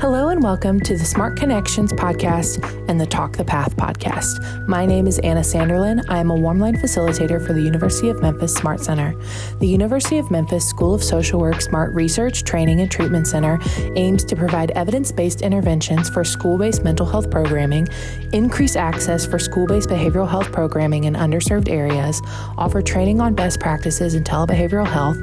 Hello and welcome to the Smart Connections podcast and the Talk the Path podcast. My name is Anna Sanderlin. I am a warm-line facilitator for the University of Memphis Smart Center. The University of Memphis School of Social Work Smart Research, Training, and Treatment Center aims to provide evidence-based interventions for school-based mental health programming, increase access for school-based behavioral health programming in underserved areas, offer training on best practices in telebehavioral health,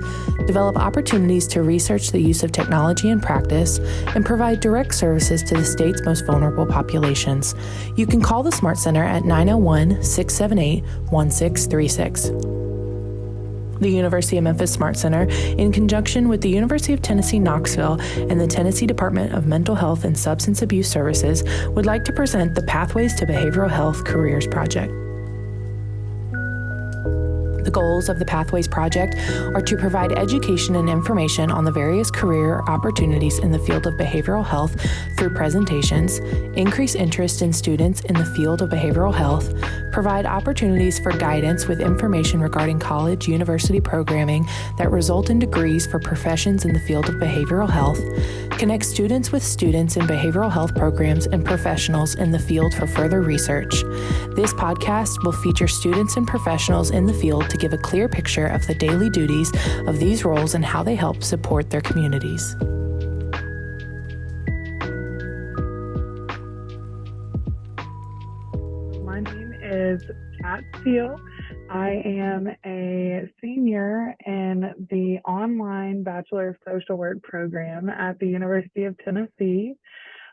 develop opportunities to research the use of technology in practice, and provide direct services to the state's most vulnerable populations. You can call the Smart Center at 901-678-1636. The University of Memphis Smart Center, in conjunction with the University of Tennessee, Knoxville, and the Tennessee Department of Mental Health and Substance Abuse Services, would like to present the Pathways to Behavioral Health Careers Project. The goals of the Pathways Project are to provide education and information on the various career opportunities in the field of behavioral health through presentations, increase interest in students in the field of behavioral health, provide opportunities for guidance with information regarding college, university programming that result in degrees for professions in the field of behavioral health, connect students with students in behavioral health programs and professionals in the field for further research. This podcast will feature students and professionals in the field to give a clear picture of the daily duties of these roles and how they help support their communities. My name is Steele. I am a senior in the online Bachelor of Social Work program at the University of Tennessee.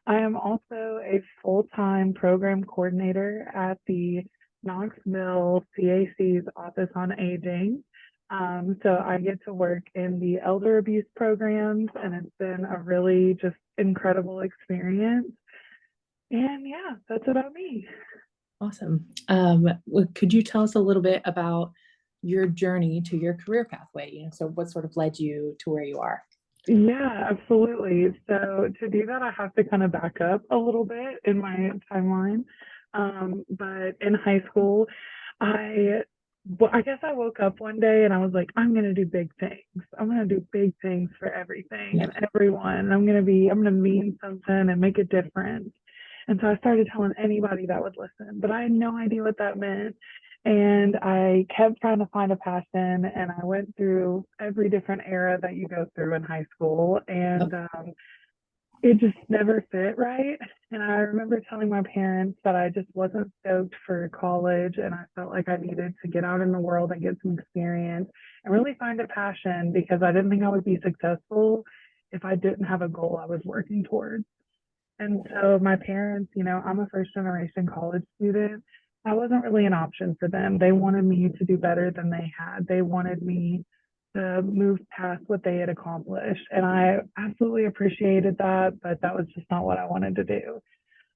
I am also a full-time program coordinator at the Knoxville CAC's Office on Aging. So I get to work in the elder abuse programs, and it's been a really just incredible experience. And yeah, that's about me. Awesome. Could you tell us a little bit about your journey to your career pathway? So what sort of led you to where you are? Yeah, absolutely. So to do that, I have to kind of back up a little bit in my timeline. But in high school, I guess I woke up one day and I was like, I'm going to do big things. I'm going to do big things for everything and everyone. I'm going to mean something and make a difference. And so I started telling anybody that would listen, but I had no idea what that meant. And I kept trying to find a passion, and I went through every different era that you go through in high school, and it just never fit right. And I remember telling my parents that I just wasn't stoked for college, and I felt like I needed to get out in the world and get some experience and really find a passion, because I didn't think I would be successful if I didn't have a goal I was working towards. And so my parents, I'm a first generation college student. I wasn't really an option for them. They wanted me to do better than they had. They wanted me to move past what they had accomplished. And I absolutely appreciated that, but that was just not what I wanted to do.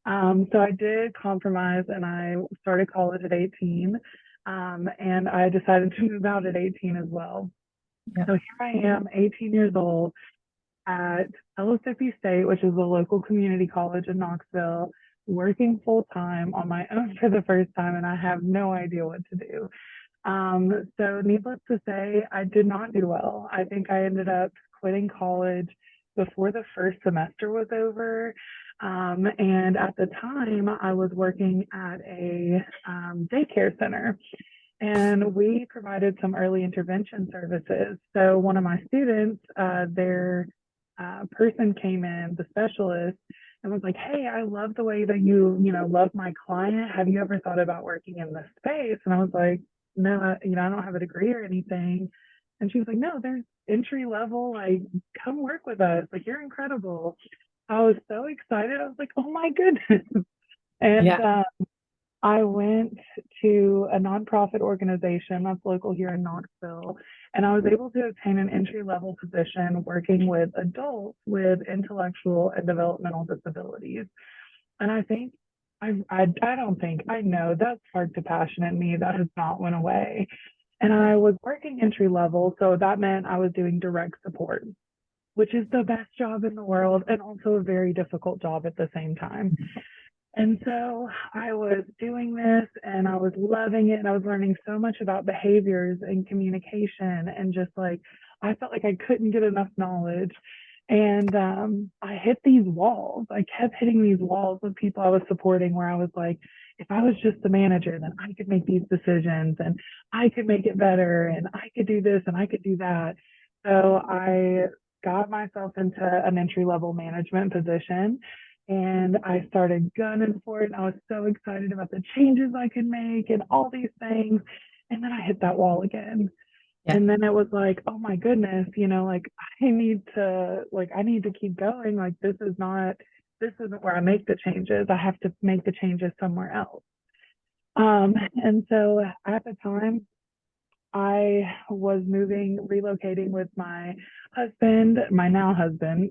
So I did compromise, and I started college at 18. And I decided to move out at 18 as well. Yeah. So here I am, 18 years old, at Mississippi State, which is a local community college in Knoxville, working full-time on my own for the first time, and I have no idea what to do. So needless to say, I did not do well. I think I ended up quitting college before the first semester was over. And at the time, I was working at a daycare center, and we provided some early intervention services. So one of my students, their person came in, the specialist, and was like, hey, I love the way that you love my client. Have you ever thought about working in this space? And I was like, no, I don't have a degree or anything. And she was like, no, there's entry level, like, come work with us. Like, you're incredible. I was so excited. I was like, oh my goodness. And I went to a nonprofit organization that's local here in Knoxville, and I was able to obtain an entry-level position working with adults with intellectual and developmental disabilities. And I think, I know that sparked a passion in me that has not went away. And I was working entry-level, so that meant I was doing direct support, which is the best job in the world and also a very difficult job at the same time. And so I was doing this, and I was loving it, and I was learning so much about behaviors and communication, and just like, I felt like I couldn't get enough knowledge. And I hit these walls. I kept hitting these walls with people I was supporting where I was like, if I was just the manager, then I could make these decisions and I could make it better and I could do this and I could do that. So I got myself into an entry level management position and I started gunning for it. And I was so excited about the changes I could make and all these things. And then I hit that wall again. Yeah. And then it was like, oh my goodness, like I need to keep going. Like this isn't where I make the changes. I have to make the changes somewhere else. And so at the time I was relocating with my husband, my now husband,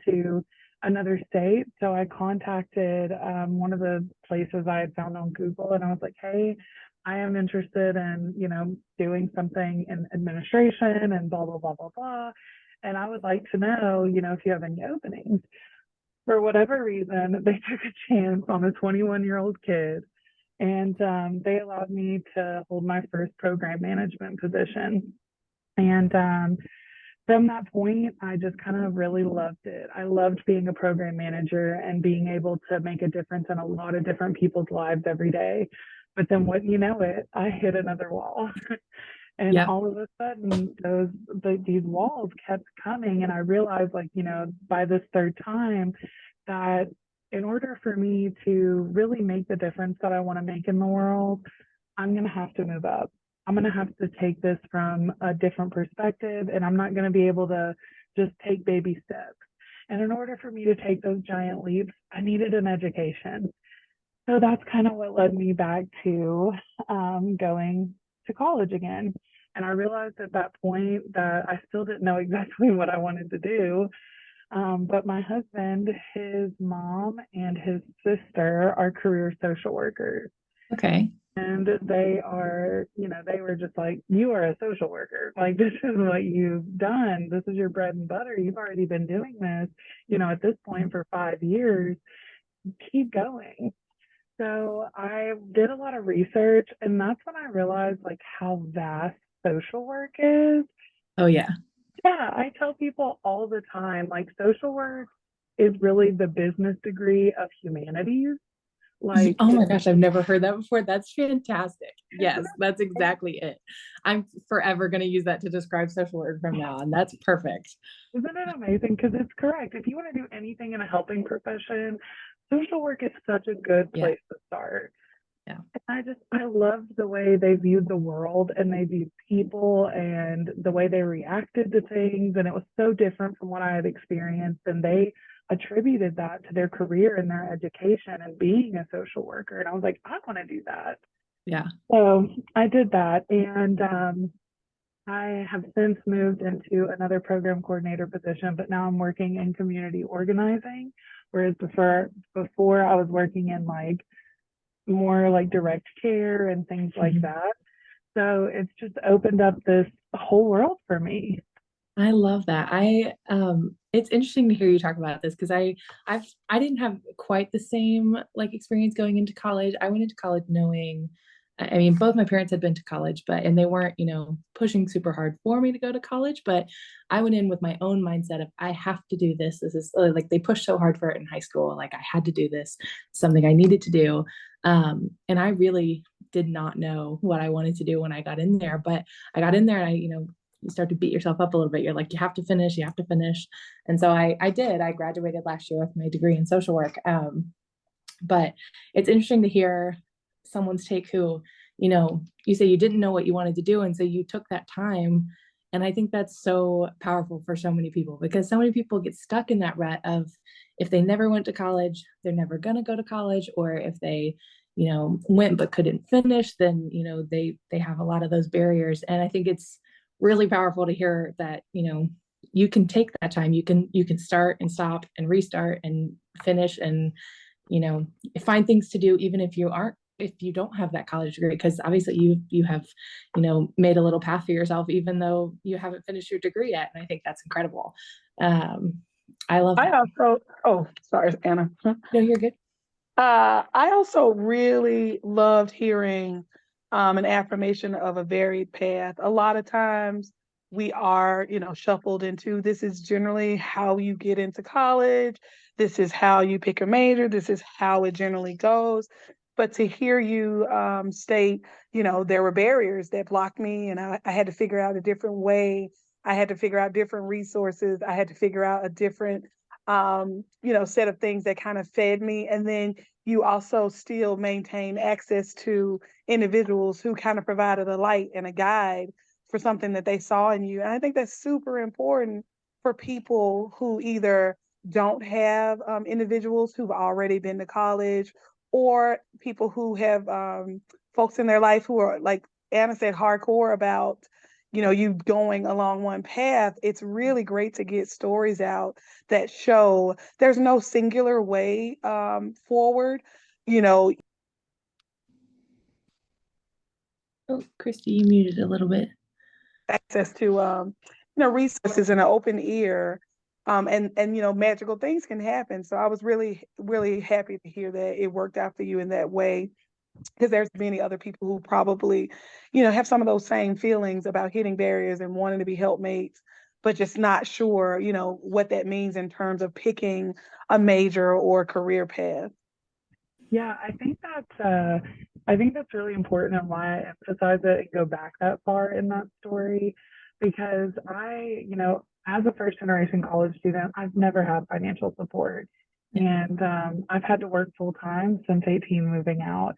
to another state. So I contacted one of the places I had found on Google, and I was like, "Hey, I am interested in, doing something in administration and blah blah blah blah blah, and I would like to know, if you have any openings." For whatever reason, they took a chance on a 21-year-old kid and they allowed me to hold my first program management position. And from that point, I just kind of really loved it. I loved being a program manager and being able to make a difference in a lot of different people's lives every day. But then, wouldn't you know it, I hit another wall. And Yeah. all of a sudden, these walls kept coming, and I realized, like, by this third time, that in order for me to really make the difference that I want to make in the world, I'm going to have to move up. I'm going to have to take this from a different perspective, and I'm not going to be able to just take baby steps. And in order for me to take those giant leaps, I needed an education. So that's kind of what led me back to going to college again. And I realized at that point that I still didn't know exactly what I wanted to do. But my husband, his mom, and his sister are career social workers. Okay. And they are, they were just like, you are a social worker. Like, this is what you've done. This is your bread and butter. You've already been doing this, at this point for 5 years. Keep going. So I did a lot of research, and that's when I realized like how vast social work is. Oh yeah. Yeah, I tell people all the time, like social work is really the business degree of humanities. Like, Oh my gosh, I've never heard that before. That's fantastic. Yes, that's exactly it. I'm forever going to use that to describe social work from now on. That's perfect. isn't it amazing? Because it's correct. If you want to do anything in a helping profession, social work is such a good Yeah. place to start. Yeah. I loved the way they viewed the world and they viewed people and the way they reacted to things. And it was so different from what I had experienced. And they attributed that to their career and their education and being a social worker. And I was like, I want to do that. Yeah. So I did that. And I have since moved into another program coordinator position, but now I'm working in community organizing. Whereas before I was working in like more like direct care and things like Mhm. that. So it's just opened up this whole world for me. I love that. It's interesting to hear you talk about this because I didn't have quite the same like experience going into college. I went into college knowing, I mean, both my parents had been to college, and they weren't, pushing super hard for me to go to college, but I went in with my own mindset of I have to do this. This is like they pushed so hard for it in high school. Like I had to do this, something I needed to do. And I really did not know what I wanted to do when I got in there, but I got in there and you start to beat yourself up a little bit. You're like, you have to finish, you have to finish. And so I did. I graduated last year with my degree in social work. But it's interesting to hear someone's take who, you say you didn't know what you wanted to do. And so you took that time. And I think that's so powerful for so many people because so many people get stuck in that rut of if they never went to college, they're never going to go to college. Or if they, went but couldn't finish, then, they have a lot of those barriers. And I think it's really powerful to hear that, you can take that time. You can start and stop and restart and finish and find things to do even if you don't have that college degree because obviously you have made a little path for yourself even though you haven't finished your degree yet, and I think that's incredible. I love I that. also, oh, sorry, Anna. No, you're good. I also really loved hearing an affirmation of a varied path. A lot of times we are, shuffled into. This is generally how you get into college. This is how you pick a major. This is how it generally goes. But to hear you state, there were barriers that blocked me, and I had to figure out a different way. I had to figure out different resources. I had to figure out a different, set of things that kind of fed me. And then you also still maintain access to individuals who kind of provided a light and a guide for something that they saw in you. And I think that's super important for people who either don't have individuals who've already been to college, or people who have folks in their life who are, like Anna said, hardcore about, you going along one path. It's really great to get stories out that show there's no singular way forward. You know, Oh, Christy, you muted a little bit. access to resources and an open ear, and magical things can happen. So I was really really happy to hear that it worked out for you in that way, because there's many other people who probably have some of those same feelings about hitting barriers and wanting to be helpmates, but just not sure what that means in terms of picking a major or career path. Yeah, I think that's really important, and why I emphasize it and go back that far in that story, because as a first generation college student, I've never had financial support. And I've had to work full time since 18, moving out.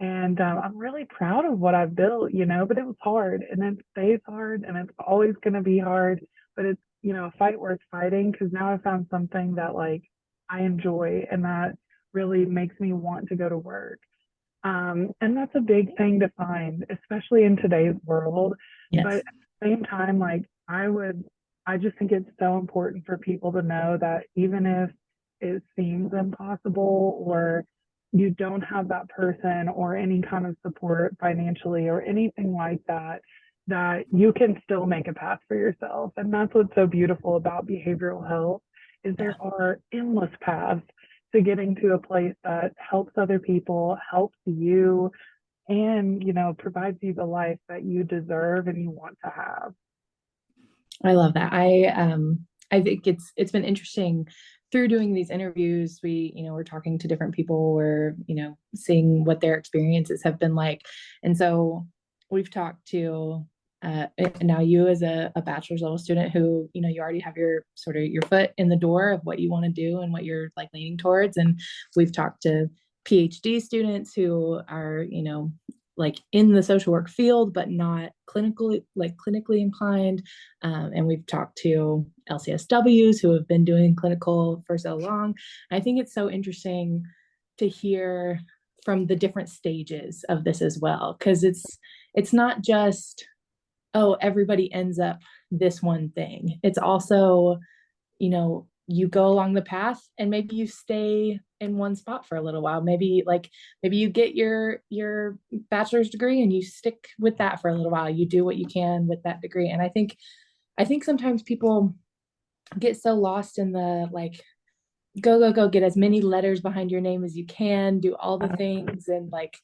And I'm really proud of what I've built, but it was hard, and it stays hard, and it's always going to be hard. But it's, a fight worth fighting, because now I found something that, like, I enjoy and that really makes me want to go to work. And that's a big thing to find, especially in today's world. Yes. But at the same time, like, I just think it's so important for people to know that even if it seems impossible, or you don't have that person or any kind of support financially or anything like that, that you can still make a path for yourself. And that's what's so beautiful about behavioral health, is there are endless paths to getting to a place that helps other people, helps you, and provides you the life that you deserve and you want to have. I love that. I think it's been interesting through doing these interviews. We're talking to different people, we're, seeing what their experiences have been like. And so we've talked to now you as a bachelor's level student who, you already have your sort of your foot in the door of what you want to do and what you're like leaning towards. And we've talked to PhD students who are, like in the social work field, but not clinically inclined. And we've talked to LCSWs who have been doing clinical for so long. I think it's so interesting to hear from the different stages of this as well, because it's not just, oh, everybody ends up this one thing. It's also, you go along the path and maybe you stay in one spot for a little while. Maybe you get your bachelor's degree and you stick with that for a little while. You do what you can with that degree. And I think sometimes people get so lost in the, like, go get as many letters behind your name as you can, do all the things, and like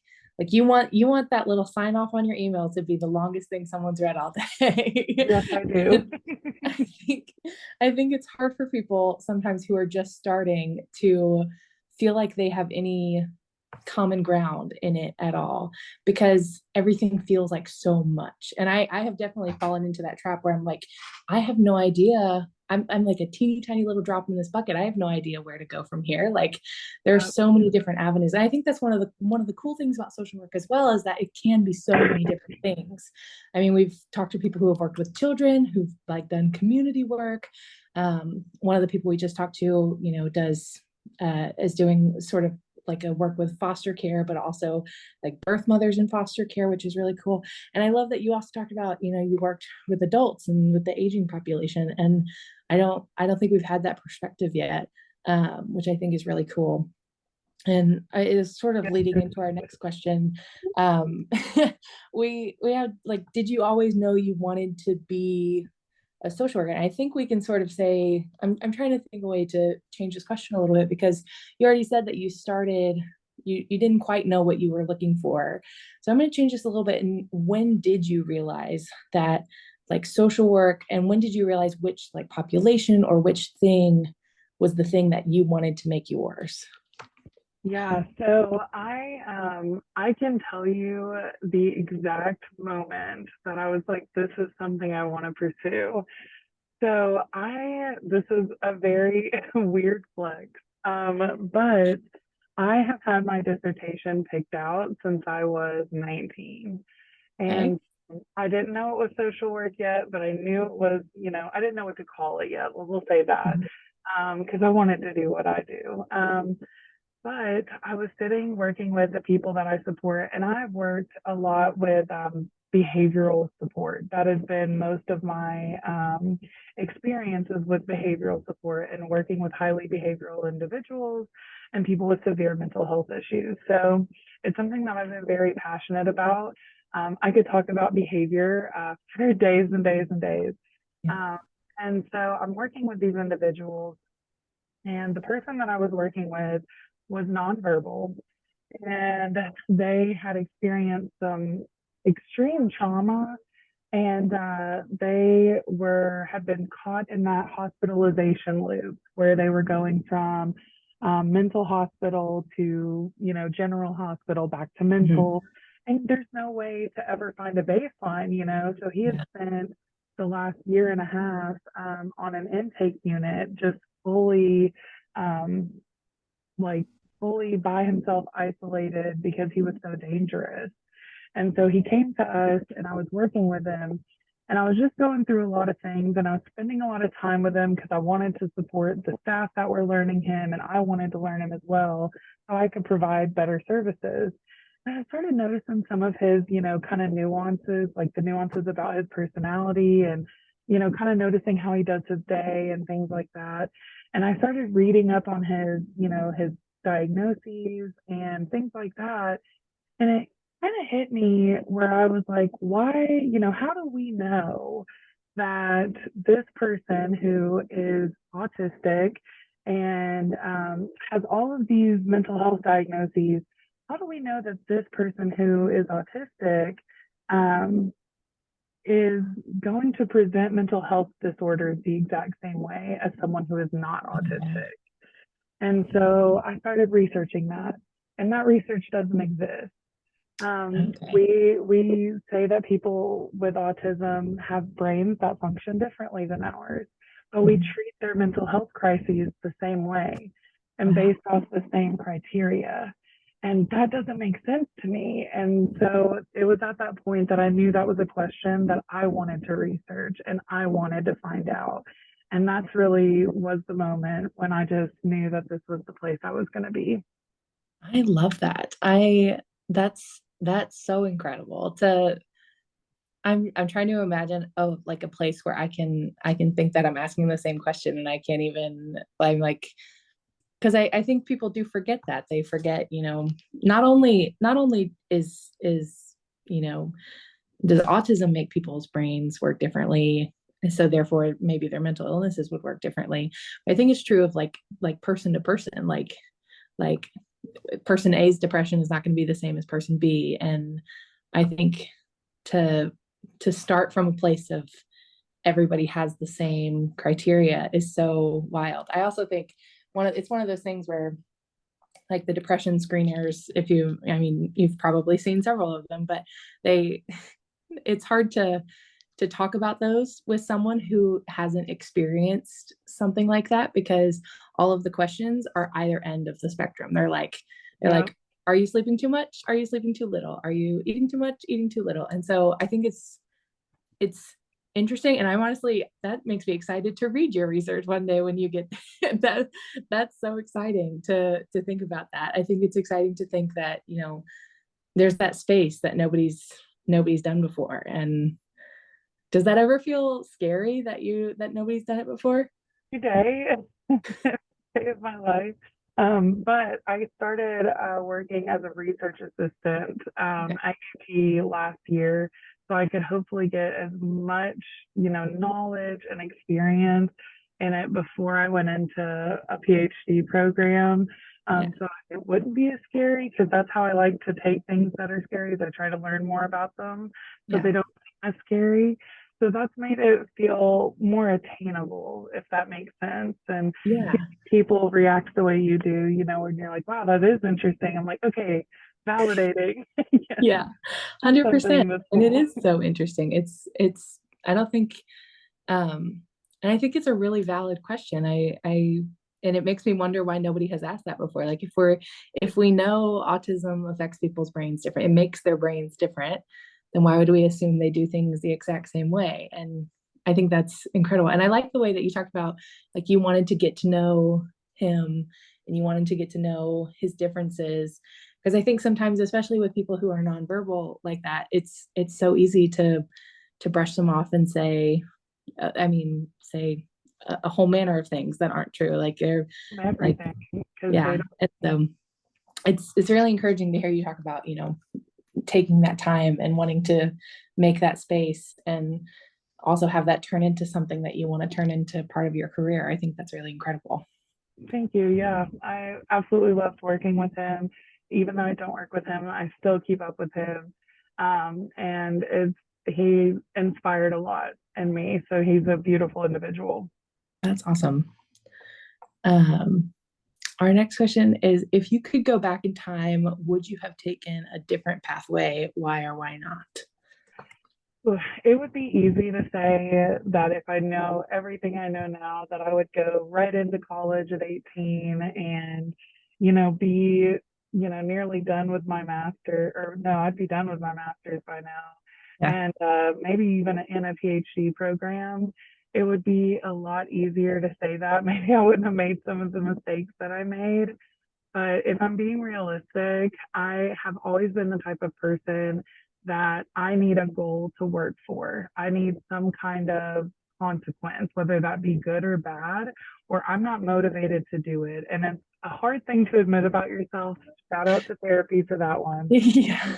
you want that little sign off on your email to be the longest thing someone's read all day. Yes, I do. I think I think it's hard for people sometimes who are just starting to feel like they have any common ground in it at all, because everything feels like so much. And I have definitely fallen into that trap where I'm like, I have no idea. I'm like a teeny tiny little drop in this bucket. I have no idea where to go from here. Like, there are so many different avenues. And I think that's one of the cool things about social work as well, is that it can be so many different things. I mean, we've talked to people who have worked with children, who've like done community work. One of the people we just talked to, is doing sort of like a work with foster care, but also like birth mothers in foster care, which is really cool. And I love that you also talked about, you worked with adults and with the aging population. And I don't think we've had that perspective yet, which I think is really cool. And it is sort of leading into our next question. Um, we have, like, did you always know you wanted to be a social worker? And I think we can sort of say, I'm trying to think of a way to change this question a little bit, because you already said that you didn't quite know what you were looking for. So I'm going to change this a little bit. And when did you realize that like social work, and when did you realize which like population or which thing was the thing that you wanted to make yours? Yeah, so I can tell you the exact moment that I was like, this is something I want to pursue. So I this is a very weird flex. But I have had my dissertation picked out since I was 19. Okay. And I didn't know it was social work yet, but I knew it was, I didn't know what to call it yet. We'll say that. Mhm. Because I wanted to do what I do. But I was sitting working with the people that I support, and I've worked a lot with behavioral support. That has been most of my experiences with behavioral support and working with highly behavioral individuals and people with severe mental health issues. So it's something that I've been very passionate about. I could talk about behavior for days and days and days. Yeah. Um, and so I'm working with these individuals, and the person that I was working with was nonverbal, and they had experienced some extreme trauma, and they were had been caught in that hospitalization loop where they were going from mental hospital to general hospital back to Mhm. mental, and there's no way to ever find a baseline. So he had Yeah. spent the last year and a half on an intake unit, just fully um, like fully by himself, isolated, because he was so dangerous. And so he came to us, and I was working with him, and I was just going through a lot of things, and I was spending a lot of time with him because I wanted to support the staff that were learning him, and I wanted to learn him as well so I could provide better services. And I started noticing some of his, kind of nuances, like the nuances about his personality, and, kind of noticing how he does his day and things like that. And I started reading up on his, his diagnoses and things like that. And it kind of hit me where I was like, why, how do we know that this person who is autistic and has all of these mental health diagnoses, how do we know that this person who is autistic um, is going to present mental health disorders the exact same way as someone who is not Yeah. autistic? And so I started researching that, and that research doesn't exist. Okay. We say that people with autism have brains that function differently than ours, but we Mhm. treat their mental health crises the same way and Wow. based off the same criteria. And that doesn't make sense to me. And so it was at that point that I knew that was a question that I wanted to research and I wanted to find out. And that's really was the moment when I just knew that this was the place I was going to be. I love that. That's so incredible. I'm trying to imagine, oh, like a place where I can think that I'm asking the same question and I can't even, I'm like, because I think people do forget that. They forget, not only is, you know, does autism make people's brains work differently? And so therefore maybe their mental illnesses would work differently. I think it's true of like person to person, like person A's depression is not going to be the same as person B. And I think to to start from a place of everybody has the same criteria is so wild. I also think it's one of those things where like the depression screeners, if you, I mean, you've probably seen several of them, but they, it's hard to talk about those with someone who hasn't experienced something like that because all of the questions are either end of the spectrum. They're Yeah. like, are you sleeping too much? Are you sleeping too little? Are you eating too much? Eating too little? And so I think it's interesting, and I'm honestly, that makes me excited to read your research one day when you get that. That's so exciting to think about that. I think it's exciting to think that there's that space that nobody's done before. And does that ever feel scary that nobody's done it before? Today, day of my life. But I started working as a research assistant Okay. at UT last year, so I could hopefully get as much, knowledge and experience in it before I went into a PhD program. Yeah. So it wouldn't be as scary because that's how I like to take things that are scary. Is I try to learn more about them so Yeah. they don't seem as scary. So that's made it feel more attainable, if that makes sense. And Yeah. people react the way you do, when you're like, wow, that is interesting. I'm like, okay, validating. Yes, Yeah. 100%. something that's And it cool. is so interesting. It's I don't think and I think it's a really valid question. And it makes me wonder why nobody has asked that before. Like if we know autism affects people's brains different, it makes their brains different, then why would we assume they do things the exact same way? And I think that's incredible. And I like the way that you talked about, like, you wanted to get to know him and you wanted to get to know his differences. Because I think sometimes, especially with people who are nonverbal like that, it's so easy to brush them off and say, say a whole manner of things that aren't true. Like they're like, Everything, because they yeah. don't. And so it's really encouraging to hear you talk about, taking that time and wanting to make that space and also have that turn into something that you want to turn into part of your career. I think that's really incredible. Thank you. Yeah, I absolutely loved working with him. Even though I don't work with him, I still keep up with him. And he inspired a lot in me. So he's a beautiful individual. That's awesome. Um, our next question is, if you could go back in time, would you have taken a different pathway? Why or why not? It would be easy to say that if I know everything I know now, that I would go right into college at 18 and, be, nearly done with my master, or no, I'd be done with my master's by now. Yeah. And maybe even in a PhD program. It would be a lot easier to say that. Maybe I wouldn't have made some of the mistakes that I made. But if I'm being realistic, I have always been the type of person that I need a goal to work for. I need some kind of consequence, whether that be good or bad, or I'm not motivated to do it. And it's a hard thing to admit about yourself. Shout out to therapy for that one. Yeah.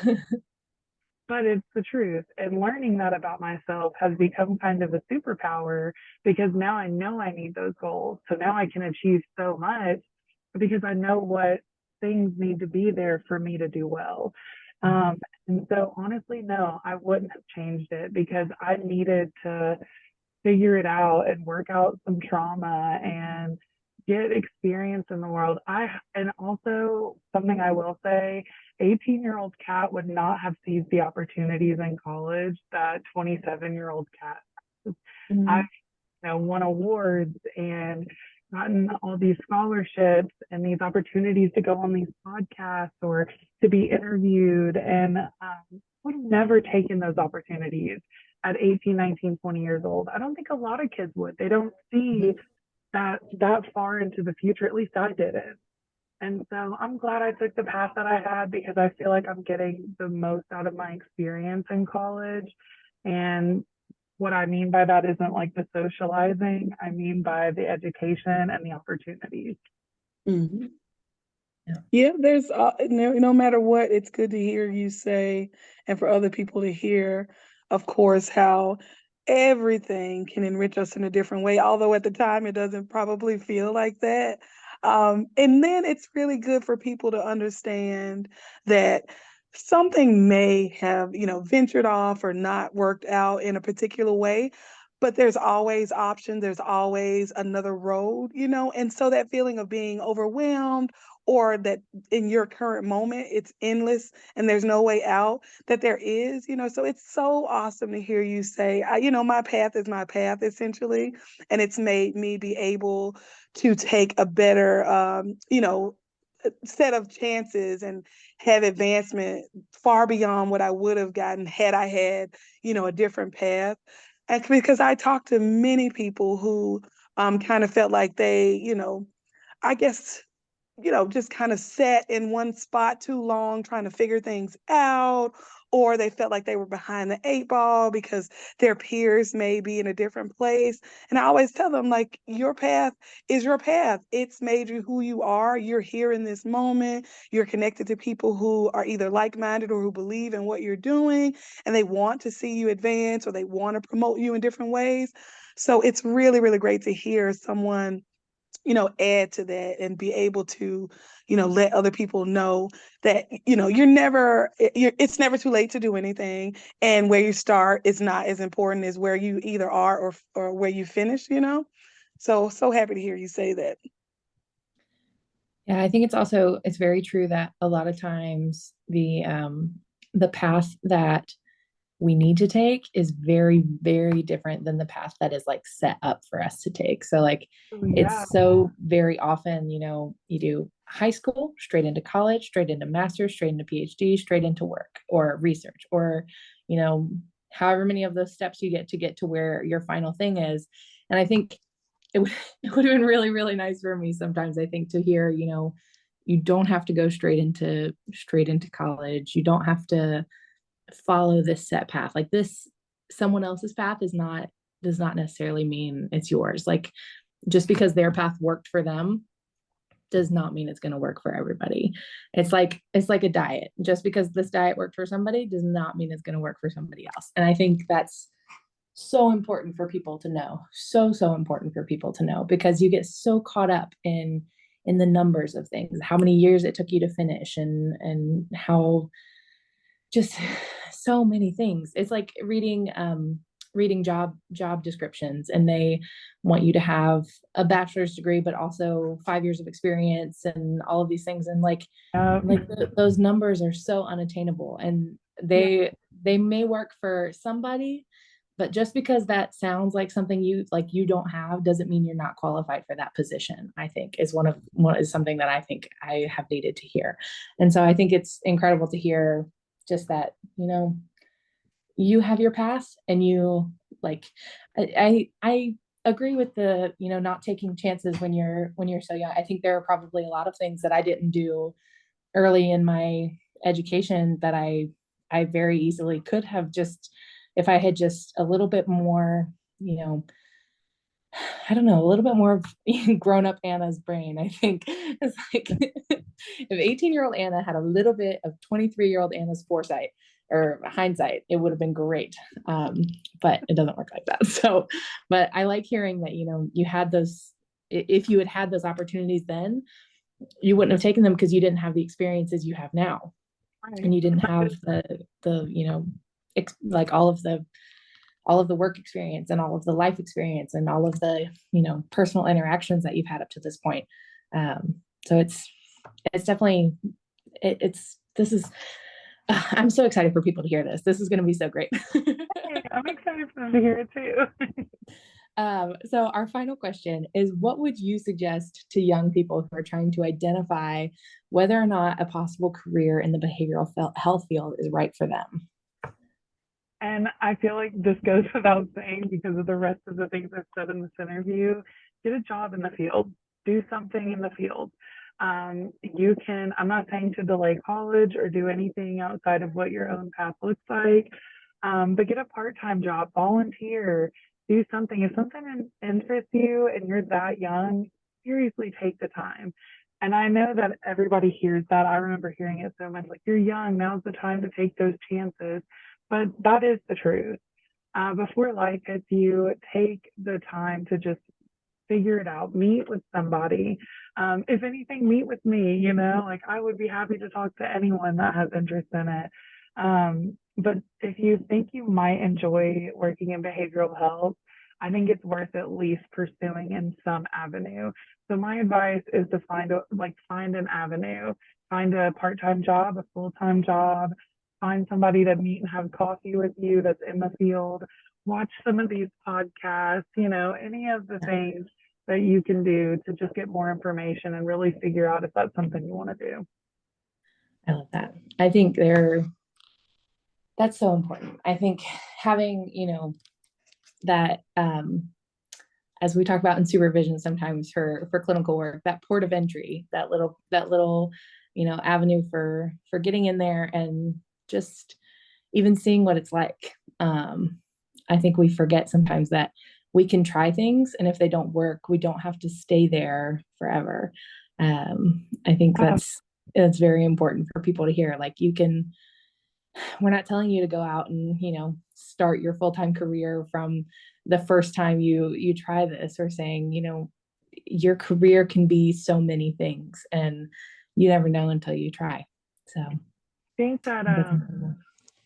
But it's the truth. And learning that about myself has become kind of a superpower because now I know I need those goals. So now I can achieve so much because I know what things need to be there for me to do well. And so honestly, no, I wouldn't have changed it because I needed to figure it out and work out some trauma and get experience in the world. And also something I will say, 18-year-old Kat would not have seized the opportunities in college that 27-year-old Kat. I Mhm. won awards and gotten all these scholarships and these opportunities to go on these podcasts or to be interviewed. And would have never taken those opportunities at 18, 19, 20 years old. I don't think a lot of kids would. They don't see that far into the future. At least I didn't. And so I'm glad I took the path that I had because I feel like I'm getting the most out of my experience in college. And what I mean by that isn't like the socializing, I mean by the education and the opportunities. Mhm. Yeah. Yeah, there's no matter what, it's good to hear you say, and for other people to hear, of course, how everything can enrich us in a different way, although at the time it doesn't probably feel like that. And then it's really good for people to understand that something may have, ventured off or not worked out in a particular way, but there's always options, there's always another road, and so that feeling of being overwhelmed or that in your current moment it's endless and there's no way out, that there is, so it's so awesome to hear you say, my path is my path essentially, and it's made me be able to take a better set of chances and have advancement far beyond what I would have gotten had I had, a different path. And because I talked to many people who kind of felt like they, I guess, just kind of sat in one spot too long trying to figure things out, or they felt like they were behind the eight ball because their peers may be in a different place. And I always tell them, like, your path is your path. It's made you who you are. You're here in this moment. You're connected to people who are either like-minded or who believe in what you're doing, and they want to see you advance or they want to promote you in different ways. So it's really, really great to hear someone add to that and be able to, let other people know that, it's never too late to do anything. And where you start is not as important as where you either are or where you finish. So happy to hear you say that. Yeah, I think it's very true that a lot of times the path that we need to take is very, very different than the path that is like set up for us to take. So like Oh, yeah. it's so very often, you do high school, straight into college, straight into master's, straight into PhD, straight into work or research, or, you know, however many of those steps you get to where your final thing is. And I think it would have been really, really nice for me sometimes, I think, to hear, you don't have to go straight into college. You don't have to follow this set path. Like this, someone else's path does not necessarily mean it's yours. Like just because their path worked for them does not mean it's going to work for everybody. It's like a diet. Just because this diet worked for somebody does not mean it's going to work for somebody else. And I think that's so important for people to know. So important for people to know, because you get so caught up in the numbers of things, how many years it took you to finish, and how just so many things. It's like reading job descriptions, and they want you to have a bachelor's degree but also 5 years of experience and all of these things, and those numbers are so unattainable, and Yeah. they may work for somebody, but just because that sounds like something you don't have doesn't mean you're not qualified for that position. I think is something that I think I have needed to hear. And so I think it's incredible to hear just that, you have your past, and you like I agree with the, not taking chances when you're so young. I think there are probably a lot of things that I didn't do early in my education that I very easily could have, just if I had just a little bit more, you know, I don't know, a little bit more of grown up Anna's brain. I think it's like if 18-year-old Anna had a little bit of 23-year-old Anna's foresight or hindsight, it would have been great. But it doesn't work like that. So, but I like hearing that, you had those, if you had had those opportunities then, you wouldn't have taken them because you didn't have the experiences you have now. And Right. you didn't have the like all of the work experience and all of the life experience and all of the personal interactions that you've had up to this point. So it's definitely it's this is I'm so excited for people to hear this. This is going to be so great. Hey, I'm excited for them to hear it too. So our final question is, what would you suggest to young people who are trying to identify whether or not a possible career in the behavioral health field is right for them? And I feel like this goes without saying because of the rest of the things I've said in this interview. Get a job in the field, do something in the field. I'm not saying to delay college or do anything outside of what your own path looks like, but get a part time job, volunteer, do something. If something interests you and you're that young, seriously take the time. And I know that everybody hears that. I remember hearing it so much like, you're young, now's the time to take those chances. But that is the truth. Before life hits you, take the time to just figure it out, meet with somebody. If anything, meet with me, like I would be happy to talk to anyone that has interest in it. But if you think you might enjoy working in behavioral health, I think it's worth at least pursuing in some avenue. So my advice is to find an avenue, find a part-time job, a full-time job, find somebody to meet and have coffee with you that's in the field, watch some of these podcasts, any of the things that you can do to just get more information and really figure out if that's something you want to do. I love that. I think that's so important. I think having, that, as we talk about in supervision sometimes for clinical work, that port of entry, that little, avenue for getting in there and just even seeing what it's like. I think we forget sometimes that we can try things, and if they don't work, we don't have to stay there forever. I think that's very important for people to hear. Like we're not telling you to go out and, start your full-time career from the first time you try this. We're saying, your career can be so many things, and you never know until you try. So I think that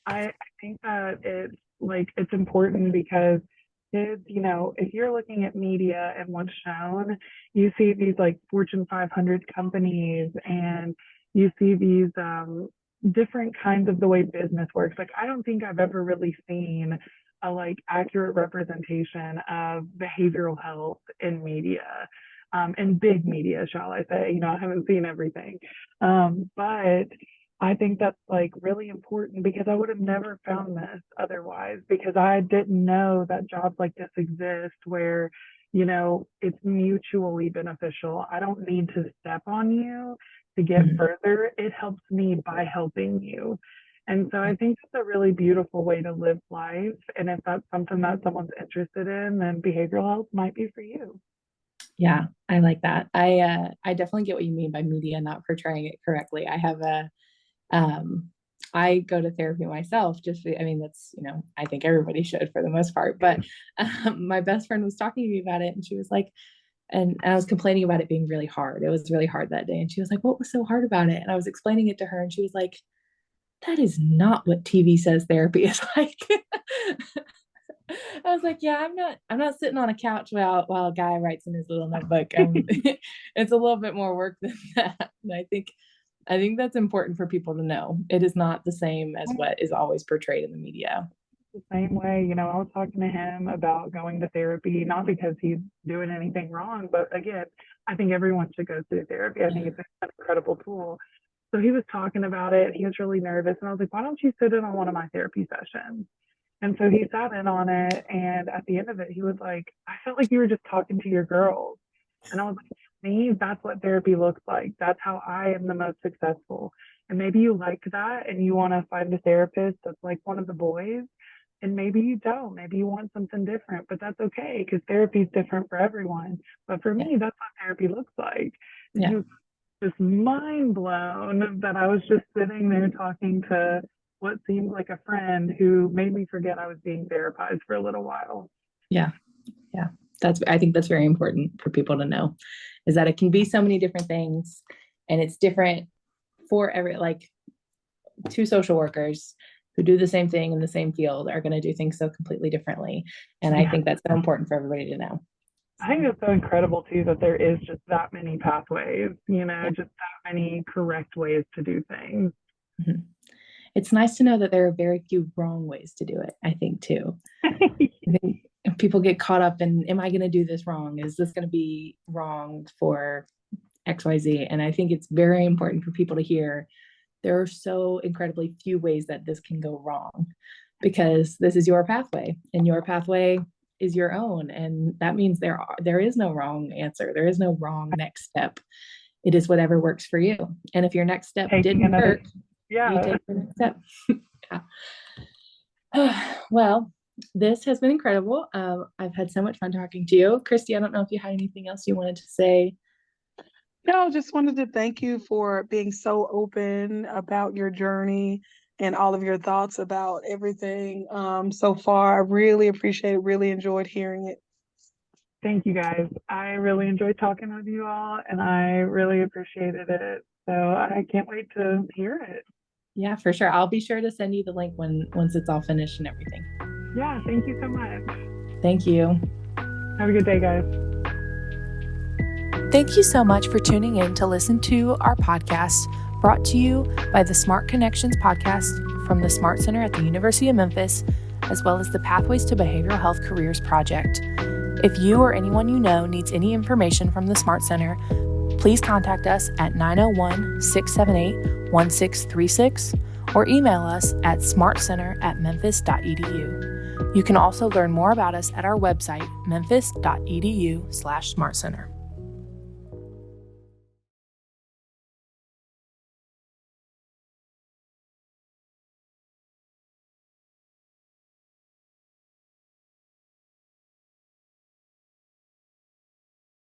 I think that it's important because kids, if you're looking at media and what's shown, you see these like Fortune 500 companies, and you see these different kinds of the way business works. Like, I don't think I've ever really seen a like accurate representation of behavioral health in media, in big media, shall I say. I haven't seen everything. But I think that's like really important because I would have never found this otherwise, because I didn't know that jobs like this exist where, it's mutually beneficial. I don't need to step on you to get further. It helps me by helping you. And so I think it's a really beautiful way to live life. And if that's something that someone's interested in, then behavioral health might be for you. Yeah, I like that. I definitely get what you mean by media not portraying it correctly. I go to therapy myself, that's, I think everybody should for the most part, but my best friend was talking to me about it, and she was like, and I was complaining about it being really hard. It was really hard that day. And she was like, what was so hard about it? And I was explaining it to her, and she was like, that is not what TV says therapy is like. I was like, yeah, I'm not sitting on a couch while a guy writes in his little notebook. It's a little bit more work than that. And I think that's important for people to know. It is not the same as what is always portrayed in the media. The same way, I was talking to him about going to therapy, not because he's doing anything wrong, but again, I think everyone should go through therapy. I think it's an incredible tool. So he was talking about it. He was really nervous. And I was like, why don't you sit in on one of my therapy sessions? And so he sat in on it. And at the end of it, he was like, I felt like you were just talking to your girls. And I was like, me, that's what therapy looks like. That's how I am the most successful. And maybe you like that and you want to find a therapist that's like one of the boys. And maybe you don't. Maybe you want something different, but that's okay, because therapy is different for everyone. But for me, that's what therapy looks like. And he was just mind blown that I was just sitting there talking to what seemed like a friend who made me forget I was being therapized for a little while. Yeah. I think that's very important for people to know, is that it can be so many different things, and it's different for two social workers who do the same thing in the same field are going to do things so completely differently. And I think that's so important for everybody to know. I think it's so incredible too that there is just that many pathways, just that many correct ways to do things. Mm-hmm. It's nice to know that there are very few wrong ways to do it, I think too. I think people get caught up in, am I going to do this wrong? Is this going to be wrong for XYZ? And I think it's very important for people to hear there are so incredibly few ways that this can go wrong, because this is your pathway, and your pathway is your own. And that means there is no wrong answer. There is no wrong next step. It is whatever works for you. And if your next step didn't work, you take the next step. Well, this has been incredible. I've had so much fun talking to you. Christy, I don't know if you had anything else you wanted to say. No, just wanted to thank you for being so open about your journey and all of your thoughts about everything so far. I really appreciate it, really enjoyed hearing it. Thank you, guys. I really enjoyed talking with you all, and I really appreciated it. So I can't wait to hear it. Yeah, for sure. I'll be sure to send you the link once it's all finished and everything. Yeah, thank you so much. Thank you. Have a good day, guys. Thank you so much for tuning in to listen to our podcast, brought to you by the Smart Connections podcast from the Smart Center at the University of Memphis, as well as the Pathways to Behavioral Health Careers Project. If you or anyone you know needs any information from the Smart Center, please contact us at 901-678-1636 or email us at smartcenter@memphis.edu. You can also learn more about us at our website, memphis.edu/smartcenter.